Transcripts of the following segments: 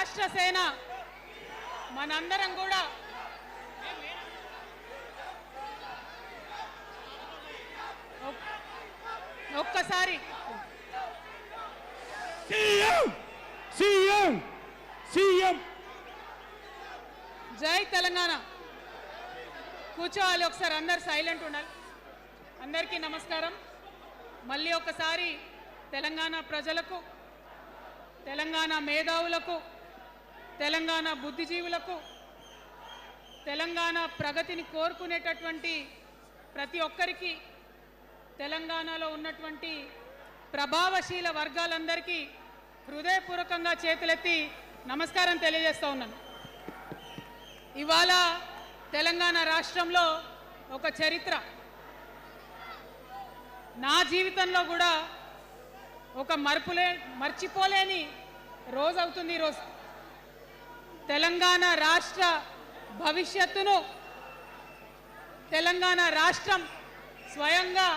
రాష్ట్ర సేన మనందరం కూడా ఒక్కసారి సీఎం జై తెలంగాణ కూర్చోవాలి. ఒకసారి అందరు సైలెంట్ ఉండాలి. అందరికీ నమస్కారం. మళ్ళీ ఒకసారి తెలంగాణ ప్రజలకు, తెలంగాణ మేధావులకు, తెలంగాణ బుద్ధిజీవులకు, తెలంగాణ ప్రగతిని కోరుకునేటటువంటి ప్రతి ఒక్కరికి, తెలంగాణలో ఉన్నటువంటి ప్రభావశీల వర్గాలందరికీ హృదయపూర్వకంగా చేతులెత్తి నమస్కారం తెలియజేస్తూ ఉన్నాను. ఇవాళ తెలంగాణ రాష్ట్రంలో ఒక చరిత్ర, నా జీవితంలో కూడా ఒక మర్చిపోలేని రోజు అవుతుంది ఈరోజు. తెలంగాణ రాష్ట్ర భవిష్యత్తును తెలంగాణ రాష్ట్రం స్వయంగా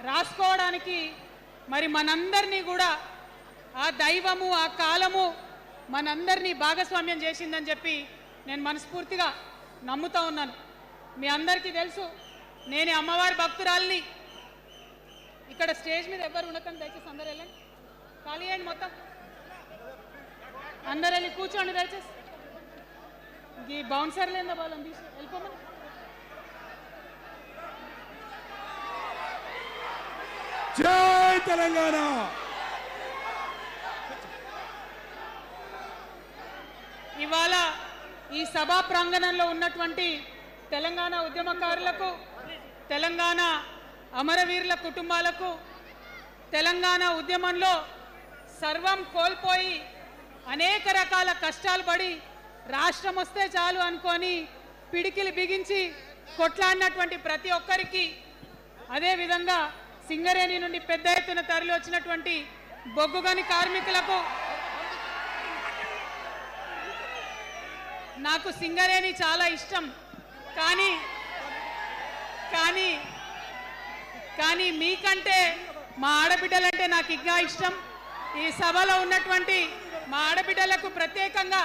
రాసుకోవడానికి మరి మనందరినీ కూడా ఆ దైవము, ఆ కాలము మనందరినీ భాగస్వామ్యం చేసిందని చెప్పి నేను మనస్ఫూర్తిగా నమ్ముతూ ఉన్నాను. మీ అందరికీ తెలుసు, నేను అమ్మవారి భక్తురాల్ని. ఇక్కడ స్టేజ్ మీద ఎవరు ఉండకండి, దయచేసి అందరు వెళ్ళండి, ఖాళీ అయ్యండి, మొత్తం అందరు వెళ్ళి కూర్చోండి దయచేసి. ఈ బౌన్సర్లు ఏందా వాళ్ళని తీసి వెళ్ళిపోమని. జై తెలంగాణ. ఇవాళ ఈ సభా ప్రాంగణంలో ఉన్నటువంటి తెలంగాణ ఉద్యమకారులకు, తెలంగాణ అమరవీరుల కుటుంబాలకు, తెలంగాణ ఉద్యమంలో సర్వం కోల్పోయి అనేక రకాల కష్టాలు పడి రాష్ట్రం వస్తే చాలు అనుకొని పిడికిలు బిగించి కొట్లాడినటువంటి ప్రతి ఒక్కరికి, అదేవిధంగా సింగరేణి నుండి పెద్ద ఎత్తున తరలి వచ్చినటువంటి బొగ్గుగని కార్మికులకు, నాకు సింగరేణి చాలా ఇష్టం, కానీ మీకంటే మా ఆడబిడ్డలంటే నాకు ఇంకా ఇష్టం. ఈ సభలో ఉన్నటువంటి మా ఆడబిడ్డలకు ప్రత్యేకంగా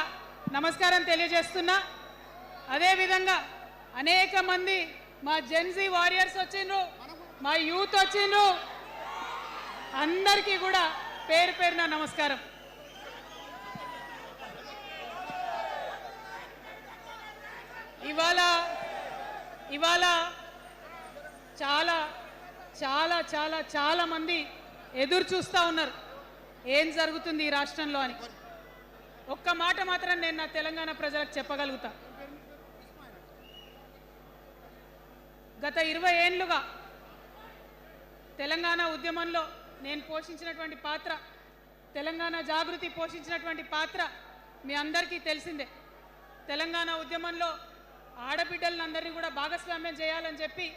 నమస్కారం తెలియజేస్తున్నా. అదేవిధంగా అనేక మంది మా జెన్జీ వారియర్స్ వచ్చిండ్రు, మా యూత్ వచ్చిండ్రు, అందరికీ కూడా పేరు పేరున నమస్కారం. ఇవాళ చాలా చాలా చాలా చాలా మంది ఎదురు చూస్తూ ఉన్నారు ఏం జరుగుతుంది ఈ రాష్ట్రంలో అని. ఒక్క మాట మాత్రం నేను నా తెలంగాణ ప్రజలకు చెప్పగలుగుతా. గత 20 ఏళ్లుగా తెలంగాణ ఉద్యమంలో నేను పోషించినటువంటి పాత్ర, తెలంగాణ జాగృతి పోషించినటువంటి పాత్ర మీ అందరికీ తెలిసిందే. తెలంగాణ ఉద్యమంలో ఆడబిడ్డలందరినీ కూడా భాగస్వామ్యం చేయాలని చెప్పి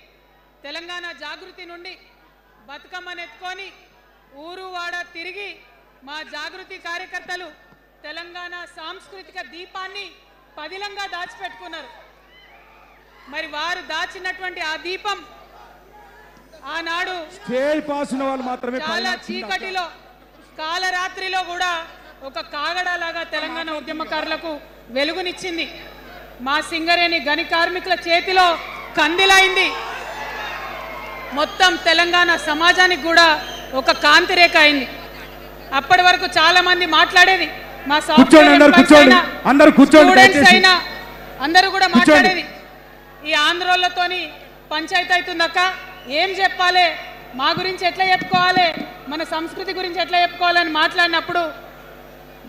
తెలంగాణ జాగృతి నుండి బతుకమ్మను ఎత్తుకొని ఊరు వాడ తిరిగి మా జాగృతి కార్యకర్తలు తెలంగాణ సాంస్కృతిక దీపాన్ని పదిలంగా దాచిపెట్టుకున్నారు. మరి వారు దాచినటువంటి ఆ దీపం ఆనాడు చాలా చీకటిలో, కాలరాత్రిలో కూడా ఒక కాగడాలాగా తెలంగాణ ఉద్యమకారులకు వెలుగునిచ్చింది. మా సింగరేణి గని కార్మికుల చేతిలో కందిలైంది. మొత్తం తెలంగాణ సమాజానికి కూడా ఒక కాంతి రేఖ అయింది. అప్పటి వరకు చాలా మంది మాట్లాడేది, మా స్టూడెంట్స్ అయినా అందరూ కూడా మాట్లాడేది, ఈ ఆంధ్రోళ్ళతోని పంచాయతీ అవుతుందక్క, ఏం చెప్పాలి, మా గురించి ఎట్లా చెప్పుకోవాలి, మన సంస్కృతి గురించి ఎట్లా చెప్పుకోవాలని మాట్లాడినప్పుడు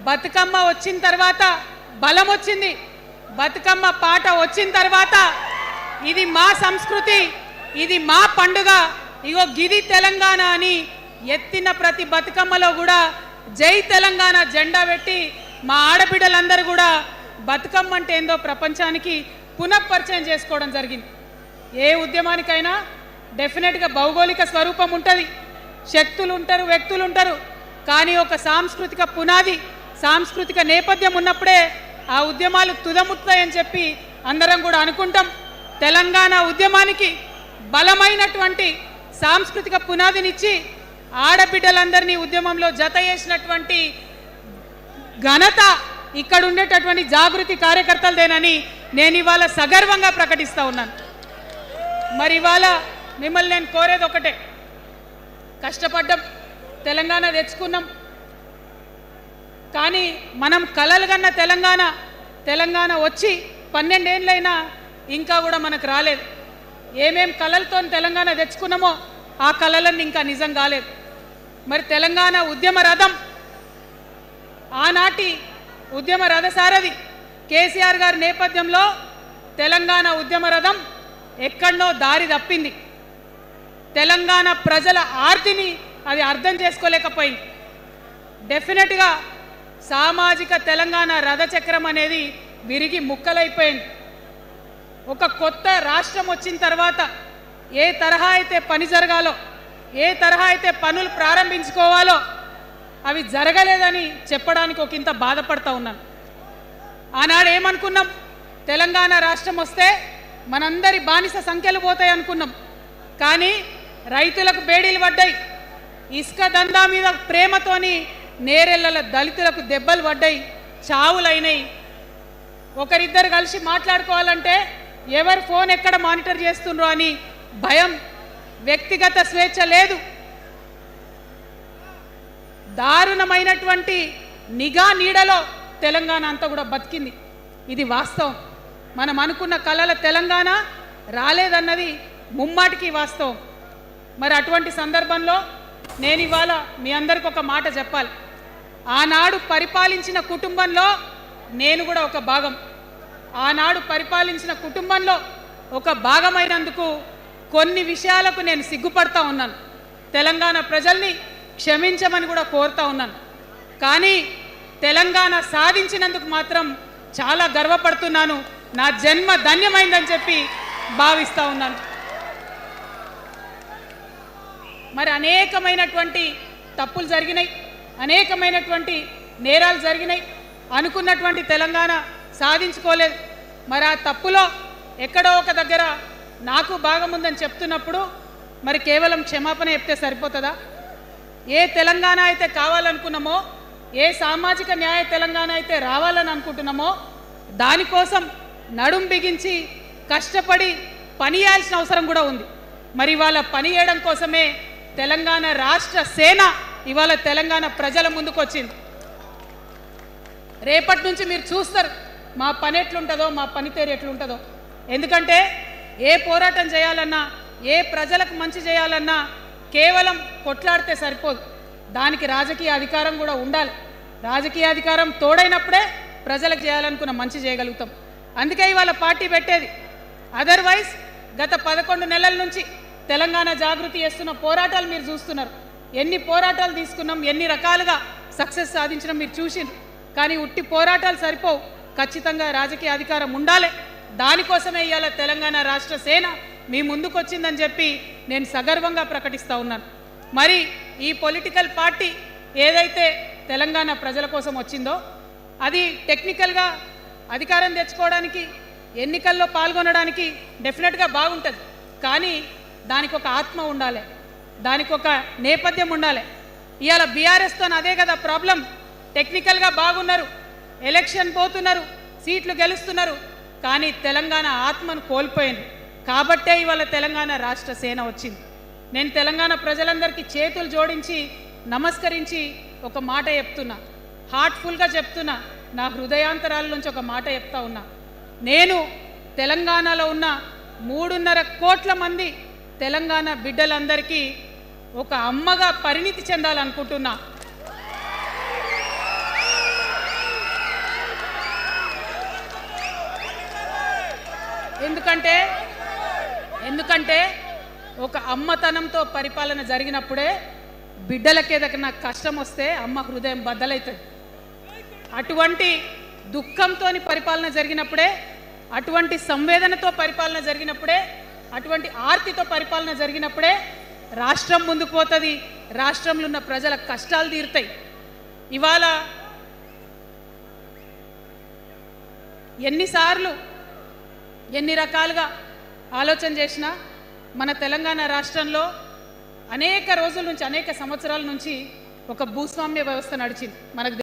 బతుకమ్మ వచ్చిన తర్వాత బలం వచ్చింది. బతుకమ్మ పాట వచ్చిన తర్వాత ఇది మా సంస్కృతి, ఇది మా పండుగ, ఇగో గిది తెలంగాణ అని ఎత్తిన ప్రతి బతుకమ్మలో కూడా జై తెలంగాణ జెండా పెట్టి మా ఆడబిడ్డలందరూ కూడా బతుకమ్మ అంటే ఏందో ప్రపంచానికి పునఃపరిచయం చేసుకోవడం జరిగింది. ఏ ఉద్యమానికైనా డెఫినెట్గా భౌగోళిక స్వరూపం ఉంటుంది, శక్తులు ఉంటారు, వ్యక్తులు ఉంటారు, కానీ ఒక సాంస్కృతిక పునాది, సాంస్కృతిక నేపథ్యం ఉన్నప్పుడే ఆ ఉద్యమాలు తుదముట్టాయని చెప్పి అందరం కూడా అనుకుంటాం. తెలంగాణ ఉద్యమానికి బలమైనటువంటి సాంస్కృతిక పునాదినిచ్చి ఆడబిడ్డలందరినీ ఉద్యమంలో జత చేసినటువంటి ఘనత ఇక్కడ ఉండేటటువంటి జాగృతి కార్యకర్తలదేనని నేను ఇవాళ సగర్వంగా ప్రకటిస్తూ ఉన్నాను. మరి ఇవాళ మిమ్మల్ని నేను కోరేది ఒకటే, కష్టపడ్డాం, తెలంగాణ తెచ్చుకున్నాం, కానీ మనం కలలు కన్న తెలంగాణ వచ్చి 12 ఏళ్ళైనా ఇంకా కూడా మనకు రాలేదు. ఏమేం కలలతో తెలంగాణ తెచ్చుకున్నామో ఆ కలలన్నీ ఇంకా నిజం కాలేదు. మరి తెలంగాణ ఉద్యమ రథం, ఆనాటి ఉద్యమ రథసారథి కేసీఆర్ గారి నేపథ్యంలో తెలంగాణ ఉద్యమ రథం ఎక్కడనో దారి తప్పింది. తెలంగాణ ప్రజల ఆర్తిని అది అర్థం చేసుకోలేకపోయింది. డెఫినెట్గా సామాజిక తెలంగాణ రథచక్రం అనేది విరిగి ముక్కలైపోయింది. ఒక కొత్త రాష్ట్రం వచ్చిన తర్వాత ఏ తరహా అయితే పని జరగాలో, ఏ తరహా అయితే పనులు ప్రారంభించుకోవాలో అవి జరగలేదని చెప్పడానికి ఒక ఇంత బాధపడతా ఉన్నాను. ఆనాడు ఏమనుకున్నాం, తెలంగాణ రాష్ట్రం వస్తే మనందరి బానిస సంఖ్యలు పోతాయి అనుకున్నాం. కానీ రైతులకు బేడీలు పడ్డాయి, ఇసుక దందా మీద ప్రేమతోని నేరెళ్ళల దళితులకు దెబ్బలు పడ్డాయి, చావులైనాయి. ఒకరిద్దరు కలిసి మాట్లాడుకోవాలంటే ఎవరు ఫోన్ ఎక్కడ మానిటర్ చేస్తుండ్రో అని భయం, వ్యక్తిగత స్వేచ్ఛ లేదు. దారుణమైనటువంటి నిఘా నీడలో తెలంగాణ అంతా కూడా బతికింది. ఇది వాస్తవం. మనం అనుకున్న కలల తెలంగాణ రాలేదన్నది ముమ్మాటికి వాస్తవం. మరి అటువంటి సందర్భంలో నేను ఇవాళ మీ అందరికి ఒక మాట చెప్పాలి. ఆనాడు పరిపాలించిన కుటుంబంలో నేను కూడా ఒక భాగం. ఆనాడు పరిపాలించిన కుటుంబంలో ఒక భాగమైనందుకు కొన్ని విషయాలకు నేను సిగ్గుపడతా ఉన్నాను. తెలంగాణ ప్రజల్ని క్షమించమని కూడా కోరుతా ఉన్నాను. కానీ తెలంగాణ సాధించినందుకు మాత్రం చాలా గర్వపడుతున్నాను. నా జన్మ ధన్యమైందని చెప్పి భావిస్తూ ఉన్నాను. మరి అనేకమైనటువంటి తప్పులు జరిగినాయి, అనేకమైనటువంటి నేరాలు జరిగినాయి. అనుకున్నటువంటి తెలంగాణ సాధించుకోలేదు. మరి ఆ తప్పులో ఎక్కడో ఒక దగ్గర నాకు భాగం ఉందని చెప్తున్నప్పుడు మరి కేవలం క్షమాపణ చెప్తే సరిపోతుందా? ఏ తెలంగాణ అయితే కావాలనుకున్నామో, ఏ సామాజిక న్యాయ తెలంగాణ అయితే రావాలని అనుకుంటున్నామో దానికోసం నడుం బిగించి కష్టపడి పని చేయాల్సిన అవసరం కూడా ఉంది. మరి ఇవాళ పని చేయడం కోసమే తెలంగాణ రాష్ట్ర సేన ఇవాళ తెలంగాణ ప్రజల ముందుకు వచ్చింది. రేపటి నుంచి మీరు చూస్తారు మా పని ఎట్లుంటుందో, మా పనితీరు ఎట్లుంటుందో. ఎందుకంటే ఏ పోరాటం చేయాలన్నా, ఏ ప్రజలకు మంచి చేయాలన్నా కేవలం కొట్లాడితే సరిపోదు, దానికి రాజకీయ అధికారం కూడా ఉండాలి. రాజకీయ అధికారం తోడైనప్పుడే ప్రజలకు చేయాలనుకున్న మంచి చేయగలుగుతాం. అందుకే ఇవాళ పార్టీ పెట్టేది. అదర్వైజ్ గత 11 నెలల నుంచి తెలంగాణ జాగృతి చేస్తున్న పోరాటాలు మీరు చూస్తున్నారు. ఎన్ని పోరాటాలు తీసుకున్నాం, ఎన్ని రకాలుగా సక్సెస్ సాధించడం మీరు చూసిండ్రు. కానీ ఉట్టి పోరాటాలు సరిపోవు, ఖచ్చితంగా రాజకీయ అధికారం ఉండాలి. దానికోసమే ఇవాళ తెలంగాణ రాష్ట్ర సేన మీ ముందుకు వచ్చిందని చెప్పి నేను సగర్వంగా ప్రకటిస్తూ ఉన్నాను. మరి ఈ పొలిటికల్ పార్టీ ఏదైతే తెలంగాణ ప్రజల కోసం వచ్చిందో అది టెక్నికల్గా అధికారం తెచ్చుకోవడానికి, ఎన్నికల్లో పాల్గొనడానికి డెఫినెట్గా బాగుంటుంది. కానీ దానికి ఒక ఆత్మ ఉండాలి, దానికి ఒక నేపథ్యం ఉండాలి. ఇవాళ బీఆర్ఎస్తో అదే కదా ప్రాబ్లం. టెక్నికల్గా బాగున్నారు, ఎలక్షన్ పోతున్నారు, సీట్లు గెలుస్తున్నారు, కానీ తెలంగాణ ఆత్మను కోల్పోయింది. కాబట్టే ఇవాళ తెలంగాణ రాష్ట్ర సేన వచ్చింది. నేను తెలంగాణ ప్రజలందరికీ చేతులు జోడించి నమస్కరించి ఒక మాట చెప్తున్నా, హార్ట్ఫుల్గా చెప్తున్నా, నా హృదయాంతరాల నుంచి ఒక మాట చెప్తా ఉన్నా. నేను తెలంగాణలో ఉన్న 3.5 కోట్ల మంది తెలంగాణ బిడ్డలందరికీ ఒక అమ్మగా పరిణితి చెందాలనుకుంటున్నా. ఎందుకంటే ఒక అమ్మతనంతో పరిపాలన జరిగినప్పుడే బిడ్డలకి ఏదైనా కష్టం వస్తే అమ్మ హృదయం బద్దలవుతుంది. అటువంటి దుఃఖంతో పరిపాలన జరిగినప్పుడే, అటువంటి సంవేదనతో పరిపాలన జరిగినప్పుడే, అటువంటి ఆర్తితో పరిపాలన జరిగినప్పుడే రాష్ట్రం ముందుకు పోతుంది, రాష్ట్రంలో ఉన్న ప్రజల కష్టాలు తీరుతాయి. ఇవాళ ఎన్నిసార్లు ఎన్ని రకాలుగా ఆలోచన చేసినా మన తెలంగాణ రాష్ట్రంలో అనేక రోజుల నుంచి, అనేక సంవత్సరాల నుంచి ఒక భూస్వామ్య వ్యవస్థ నడిచింది మనకు